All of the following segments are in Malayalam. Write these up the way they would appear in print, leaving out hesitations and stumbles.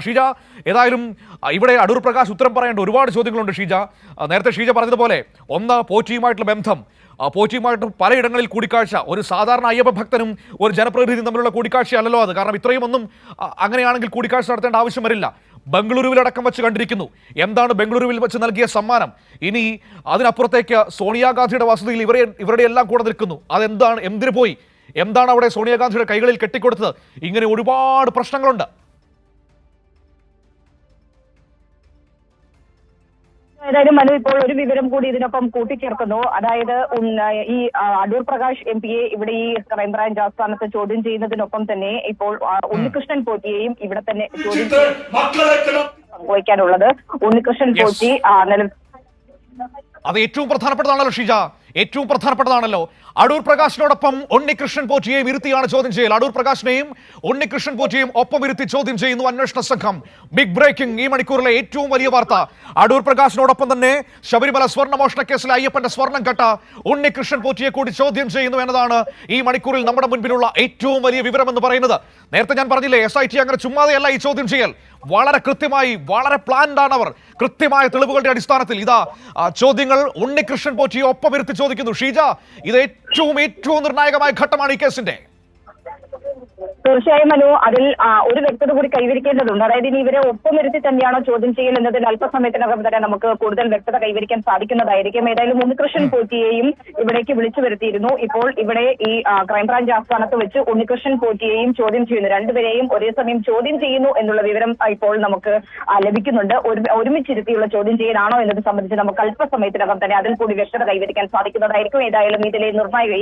ഷീജ, ഏതായാലും ഇവിടെ അടൂർ പ്രകാശ് ഉത്തരം പറയേണ്ട ഒരുപാട് ചോദ്യങ്ങളുണ്ട് ഷീജ. നേരത്തെ ഷീജ പറഞ്ഞതുപോലെ ഒന്ന് പോറ്റിയുമായിട്ടുള്ള ബന്ധം, പോറ്റിയുമായിട്ട് പലയിടങ്ങളിൽ കൂടിക്കാഴ്ച, ഒരു സാധാരണ അയ്യപ്പ ഭക്തനും ഒരു ജനപ്രതിനിധിയും തമ്മിലുള്ള കൂടിക്കാഴ്ചയല്ലോ അത്. കാരണം ഇത്രയും ഒന്നും അങ്ങനെയാണെങ്കിൽ കൂടിക്കാഴ്ച നടത്തേണ്ട ആവശ്യം വരില്ല. ബംഗളൂരുവിലടക്കം വെച്ച് കണ്ടിരിക്കുന്നു. എന്താണ് ബംഗളൂരുവിൽ വെച്ച് നൽകിയ സമ്മാനം? ഇനി അതിനപ്പുറത്തേക്ക് സോണിയാഗാന്ധിയുടെ വസതിയിൽ ഇവരുടെ എല്ലാം കൂടെ നിൽക്കുന്നു. അതെന്താണ്? എന്തിനു പോയി? എന്താണ് അവിടെ സോണിയാഗാന്ധിയുടെ കൈകളിൽ കെട്ടിക്കൊടുത്തത്? ഇങ്ങനെ ഒരുപാട് പ്രശ്നങ്ങളുണ്ട്. ഏതായാലും മനു ഇപ്പോൾ ഒരു വിവരം കൂടി ഇതിനൊപ്പം കൂട്ടിച്ചേർക്കുന്നു. അതായത് ഈ അടൂർ പ്രകാശ് MP-യെ ഇവിടെ ഈ ക്രൈംബ്രാഞ്ച് ആസ്ഥാനത്ത് ചോദ്യം ചെയ്യുന്നതിനൊപ്പം തന്നെ ഇപ്പോൾ ഉണ്ണികൃഷ്ണൻ പോറ്റിയെയും ഇവിടെ തന്നെ ചോദ്യം പങ്കുവയ്ക്കാനുള്ളത്. ഉണ്ണികൃഷ്ണൻ പോറ്റി അത് ഏറ്റവും പ്രധാനപ്പെട്ടതാണല്ലോ ഷീജ, ഏറ്റവും പ്രധാനപ്പെട്ടതാണല്ലോ. അടൂർ പ്രകാശിനോടൊപ്പം ഉണ്ണികൃഷ്ണൻ പോറ്റിയെയും ഇരുത്തിയാണ് ചോദ്യം ചെയ്യൽ. അടൂർ പ്രകാശിനെയും ഉണ്ണികൃഷ്ണൻ പോറ്റിയെയും ഒപ്പം ഇരുത്തി ചോദ്യം ചെയ്യുന്നു അന്വേഷണ സംഘം. ബിഗ് ബ്രേക്കിംഗ്, ഈ മണിക്കൂറിലെ ഏറ്റവും വലിയ വാർത്ത. അടൂർ പ്രകാശിനോടൊപ്പം തന്നെ ശബരിമല സ്വർണ്ണമോഷണ കേസിലെ അയ്യപ്പന്റെ സ്വർണം കെട്ട ഉണ്ണികൃഷ്ണൻ പോറ്റിയെ കൂടി ചോദ്യം ചെയ്യുന്നു എന്നതാണ് ഈ മണിക്കൂറിൽ നമ്മുടെ മുൻപിലുള്ള ഏറ്റവും വലിയ വിവരം എന്ന് പറയുന്നത്. നേരത്തെ ഞാൻ പറഞ്ഞില്ലേ, SIT അങ്ങനെ ചുമ്മാതെയല്ല ഈ ചോദ്യം ചെയ്യൽ. വളരെ കൃത്യമായി, വളരെ പ്ലാൻഡ് ആണ് അവർ. കൃത്യമായ തെളിവുകളുടെ അടിസ്ഥാനത്തിൽ ഇതാ ചോദ്യങ്ങൾ ഉണ്ണികൃഷ്ണൻ പോറ്റിയെ ഒപ്പം ഇരുത്തി ചോദിക്കുന്നു. ഷീജ, ഇത് ഏറ്റവും നിർണായകമായ ഘട്ടമാണ് ഈ കേസിന്റെ. തീർച്ചയായും മനു, അതിൽ ഒരു വ്യക്തത കൂടി കൈവരിക്കേണ്ടതുണ്ട്. അതായത് ഇനി ഇവരെ ഒപ്പം ഇരുത്തി തന്നെയാണോ ചോദ്യം ചെയ്യൽ എന്നതിൽ അല്പസമയത്തിനകം തന്നെ നമുക്ക് കൂടുതൽ വ്യക്തത കൈവരിക്കാൻ സാധിക്കുന്നതായിരിക്കും. ഏതായാലും ഉണ്ണികൃഷ്ണൻ പോറ്റിയെയും ഇവിടേക്ക് വിളിച്ചു വരുത്തിയിരുന്നു. ഇപ്പോൾ ഇവിടെ ഈ ക്രൈംബ്രാഞ്ച് ആസ്ഥാനത്ത് വെച്ച് ഉണ്ണികൃഷ്ണൻ പോറ്റിയെയും ചോദ്യം ചെയ്യുന്നു. രണ്ടുപേരെയും ഒരേ സമയം ചോദ്യം ചെയ്യുന്നു എന്നുള്ള വിവരം ഇപ്പോൾ നമുക്ക് ലഭിക്കുന്നുണ്ട്. ഒരുമിച്ചിരുത്തിയുള്ള ചോദ്യം ചെയ്യലാണോ എന്നത് സംബന്ധിച്ച് നമുക്ക് അല്പസമയത്തിനകം തന്നെ അതിൽ കൂടി വ്യക്തത കൈവരിക്കാൻ സാധിക്കുന്നതായിരിക്കും. ഏതായാലും ഇതിലെ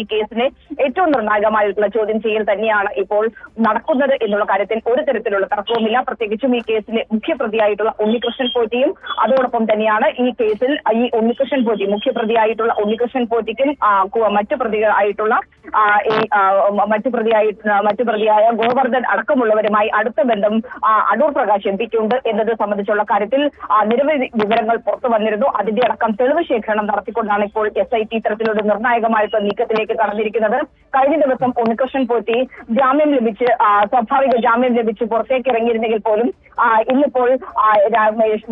ഈ കേസിലെ ഏറ്റവും നിർണായകമായിട്ടുള്ള ചോദ്യം ചെയ്യൽ തന്നെയാണ് ഇപ്പോൾ നടക്കുന്നത് എന്നുള്ള കാര്യത്തിൽ ഒരു തരത്തിലുള്ള തർക്കവുമില്ല. പ്രത്യേകിച്ചും ഈ കേസിലെ മുഖ്യപ്രതിയായിട്ടുള്ള ഉണ്ണികൃഷ്ണൻ പോറ്റിയും അതോടൊപ്പം തന്നെയാണ് ഈ കേസിൽ ഈ ഉണ്ണികൃഷ്ണൻ പോറ്റി മുഖ്യപ്രതിയായിട്ടുള്ള ഉണ്ണികൃഷ്ണൻ പോറ്റിക്കും മറ്റു പ്രതിയായ ഗോവർദ്ധൻ അടക്കമുള്ളവരുമായി അടുത്ത ബന്ധം അടൂർ പ്രകാശ് MP-ക്കുണ്ട് എന്നത് സംബന്ധിച്ചുള്ള കാര്യത്തിൽ നിരവധി വിവരങ്ങൾ പുറത്തു വന്നിരുന്നു. അതിന്റെ അടക്കം തെളിവ് ശേഖരണം നടത്തിക്കൊണ്ടാണ് ഇപ്പോൾ SIT ഇത്തരത്തിലൊരു നിർണായകമായിട്ടുള്ള നീക്കത്തിലേക്ക് കടന്നിരിക്കുന്നത്. കഴിഞ്ഞ ദിവസം ഉണ്ണികൃഷ്ണൻ പോറ്റി സ്വാഭാവിക ജാമ്യം ലഭിച്ച് പുറത്തേക്ക് ഇറങ്ങിയിരുന്നെങ്കിൽ പോലും ഇന്നിപ്പോൾ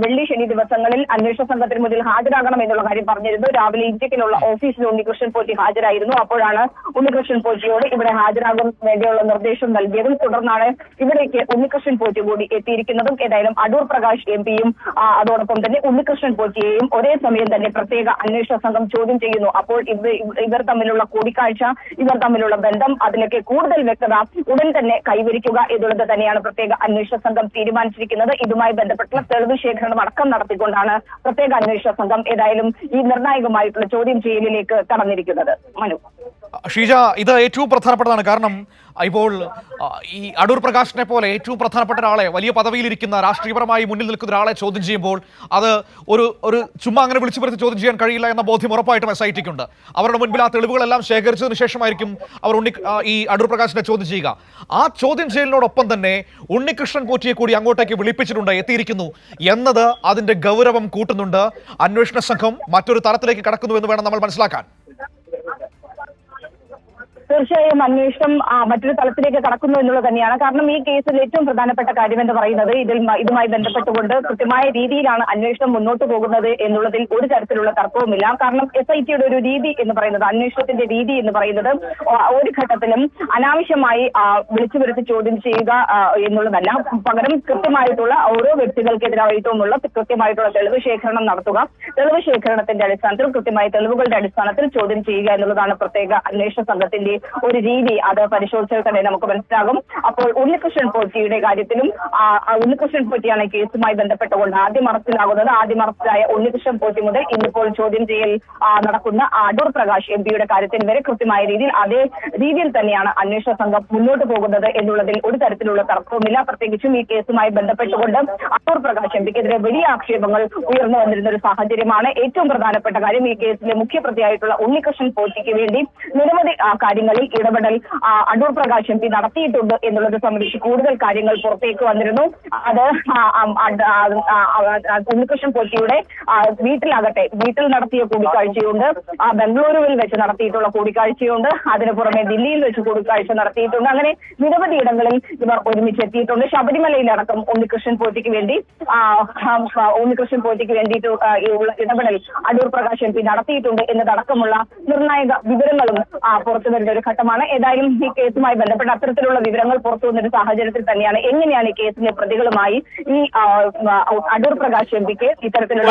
വെള്ളി ശനി ദിവസങ്ങളിൽ അന്വേഷണ സംഘത്തിന് മുന്നിൽ ഹാജരാകണം എന്നുള്ള കാര്യം പറഞ്ഞിരുന്നു. രാവിലെ ഇന്ത്യക്കിലുള്ള ഓഫീസിൽ ഉണ്ണികൃഷ്ണൻ പോറ്റി ഹാജരായിരുന്നു. അപ്പോഴാണ് ഉണ്ണികൃഷ്ണൻ പോറ്റിയോട് ഇവിടെ ഹാജരാകാൻ വേണ്ടിയുള്ള നിർദ്ദേശം നൽകിയതും തുടർന്നാണ് ഇവിടേക്ക് ഉണ്ണികൃഷ്ണൻ പോറ്റി കൂടി എത്തിയിരിക്കുന്നതും. ഏതായാലും അടൂർ പ്രകാശ് MP-യും അതോടൊപ്പം തന്നെ ഉണ്ണികൃഷ്ണൻ പോറ്റിയെയും ഒരേ സമയം തന്നെ പ്രത്യേക അന്വേഷണ സംഘം ചോദ്യം ചെയ്യുന്നു. അപ്പോൾ ഇവർ തമ്മിലുള്ള കൂടിക്കാഴ്ച, ഇവർ തമ്മിലുള്ള ബന്ധം, അതിലൊക്കെ കൂടുതൽ വ്യക്തത ഉടൻ തന്നെ കൈവരിക്കുക എന്നുള്ളത് തന്നെയാണ് പ്രത്യേക അന്വേഷണ സംഘം തീരുമാനിച്ചിരിക്കുന്നത്. ഇതുമായി ബന്ധപ്പെട്ടുള്ള തെളിവ് ശേഖരണം അടക്കം നടത്തിക്കൊണ്ടാണ് പ്രത്യേക അന്വേഷണ സംഘം ഏതായാലും ഈ നിർണായകമായിട്ടുള്ള ചോദ്യം ചെയ്യലിലേക്ക് കടന്നിരിക്കുന്നത്. മനു, ഷീജ, ഇത് ഏറ്റവും പ്രധാനപ്പെട്ടതാണ്. കാരണം ഇപ്പോൾ ഈ അടൂർ പ്രകാശിനെ പോലെ ഏറ്റവും പ്രധാനപ്പെട്ട ഒരാളെ, വലിയ പദവിയിലിരിക്കുന്ന രാഷ്ട്രീയപരമായി മുന്നിൽ നിൽക്കുന്ന ഒരാളെ ചോദ്യം ചെയ്യുമ്പോൾ അത് ഒരു ചുമ്മാ അങ്ങനെ വിളിച്ചു വരുത്തി ചോദ്യം ചെയ്യാൻ കഴിയില്ല എന്ന ബോധ്യം ഉറപ്പായിട്ടും SIT-ക്കുണ്ട്. അവരുടെ മുൻപിൽ ആ തെളിവുകളെല്ലാം ശേഖരിച്ചതിന് ശേഷമായിരിക്കും അവർ ഈ അടൂർ പ്രകാശിനെ ചോദ്യം ചെയ്യുക. ആ ചോദ്യം ചെയ്യലിനോടൊപ്പം തന്നെ ഉണ്ണികൃഷ്ണൻ പോറ്റിയെ കൂടി അങ്ങോട്ടേക്ക് വിളിപ്പിച്ചിട്ടുണ്ട്, എത്തിയിരിക്കുന്നു എന്നത് അതിന്റെ ഗൗരവം കൂട്ടുന്നുണ്ട്. അന്വേഷണ സംഘം മറ്റൊരു തലത്തിലേക്ക് കടക്കുന്നു എന്ന് വേണം നമ്മൾ മനസ്സിലാക്കാൻ. തീർച്ചയായും അന്വേഷണം മറ്റൊരു തലത്തിലേക്ക് കടക്കുന്നു എന്നുള്ളത് തന്നെയാണ്. കാരണം ഈ കേസിൽ ഏറ്റവും പ്രധാനപ്പെട്ട കാര്യം എന്ന് പറയുന്നത് ഇതുമായി ബന്ധപ്പെട്ടുകൊണ്ട് കൃത്യമായ രീതിയിലാണ് അന്വേഷണം മുന്നോട്ട് പോകുന്നത് എന്നുള്ളതിൽ ഒരു തരത്തിലുള്ള തർക്കവുമില്ല. കാരണം SIT-യുടെ ഒരു രീതി എന്ന് പറയുന്നത്, അന്വേഷണത്തിന്റെ രീതി എന്ന് പറയുന്നത് ഒരു ഘട്ടത്തിലും അനാവശ്യമായി വിളിച്ചു വരുത്തി ചോദ്യം ചെയ്യുക എന്നുള്ളതല്ല. പകരം കൃത്യമായിട്ടുള്ള ഓരോ വ്യക്തികൾക്കെതിരായിട്ടുമുള്ള കൃത്യമായിട്ടുള്ള തെളിവ് ശേഖരണം നടത്തുക, തെളിവ് ശേഖരണത്തിന്റെ അടിസ്ഥാനത്തിൽ കൃത്യമായ തെളിവുകളുടെ അടിസ്ഥാനത്തിൽ ചോദ്യം ചെയ്യുക എന്നുള്ളതാണ് പ്രത്യേക അന്വേഷണ സംഘത്തിന്റെ ഒരു രീതി. അത് പരിശോധിച്ചാൽ തന്നെ നമുക്ക് മനസ്സിലാകും. അപ്പോൾ ഉണ്ണികൃഷ്ണൻ പോറ്റിയുടെ കാര്യത്തിലും ഉണ്ണികൃഷ്ണൻ പോറ്റിയാണ് കേസുമായി ബന്ധപ്പെട്ടുകൊണ്ട് ആദ്യം അറസ്റ്റിലായ ഉണ്ണികൃഷ്ണൻ പോറ്റി മുതൽ ഇന്നിപ്പോൾ ചോദ്യം ചെയ്യൽ നടക്കുന്ന അടൂർ പ്രകാശ് MP-യുടെ കാര്യത്തിൽ വരെ കൃത്യമായ രീതിയിൽ അതേ രീതിയിൽ തന്നെയാണ് അന്വേഷണ സംഘം മുന്നോട്ട് പോകുന്നത് എന്നുള്ളതിൽ ഒരു തരത്തിലുള്ള തർക്കവുമില്ല. പ്രത്യേകിച്ചും ഈ കേസുമായി ബന്ധപ്പെട്ടുകൊണ്ട് അടൂർ പ്രകാശ് MP-ക്കെതിരെ വലിയ ആക്ഷേപങ്ങൾ ഉയർന്നു വന്നിരുന്ന ഒരു സാഹചര്യമാണ്. ഏറ്റവും പ്രധാനപ്പെട്ട കാര്യം, ഈ കേസിലെ മുഖ്യപ്രതിയായിട്ടുള്ള ഉണ്ണികൃഷ്ണൻ പോറ്റിക്ക് വേണ്ടി നിരവധി കാര്യങ്ങൾ കാര്യങ്ങളിൽ ഇടപെടൽ അടൂർ പ്രകാശ് എം പി നടത്തിയിട്ടുണ്ട് എന്നുള്ളത് സംബന്ധിച്ച് കൂടുതൽ കാര്യങ്ങൾ പുറത്തേക്ക് വന്നിരുന്നു. അത് ഉണ്ണികൃഷ്ണൻ പോറ്റിയുടെ വീട്ടിൽ നടത്തിയ കൂടിക്കാഴ്ചയുണ്ട്, ബംഗളൂരുവിൽ വെച്ച് നടത്തിയിട്ടുള്ള കൂടിക്കാഴ്ചയുണ്ട്, അതിനു പുറമെ ദില്ലിയിൽ വെച്ച് കൂടിക്കാഴ്ച നടത്തിയിട്ടുണ്ട്. അങ്ങനെ നിരവധി ഇടങ്ങളിൽ ഇവർ ഒരുമിച്ചെത്തിയിട്ടുണ്ട്. ശബരിമലയിലടക്കം ഉണ്ണികൃഷ്ണൻ പോറ്റിക്ക് വേണ്ടിയിട്ട് ഇടപെടൽ അടൂർ പ്രകാശ് എം പി നടത്തിയിട്ടുണ്ട് എന്നതടക്കമുള്ള നിർണായക വിവരങ്ങളും പുറത്തു വരുന്ന ഒരു ഘട്ടമാണ്. ഏതായാലും ഈ കേസുമായി ബന്ധപ്പെട്ട അത്തരത്തിലുള്ള വിവരങ്ങൾ പുറത്തു വന്നൊരു സാഹചര്യത്തിൽ തന്നെയാണ് എങ്ങനെയാണ് ഈ കേസിലെ പ്രതികളുമായി ഈ അടൂർ പ്രകാശ് എം പിക്ക് ഇത്തരത്തിലുള്ള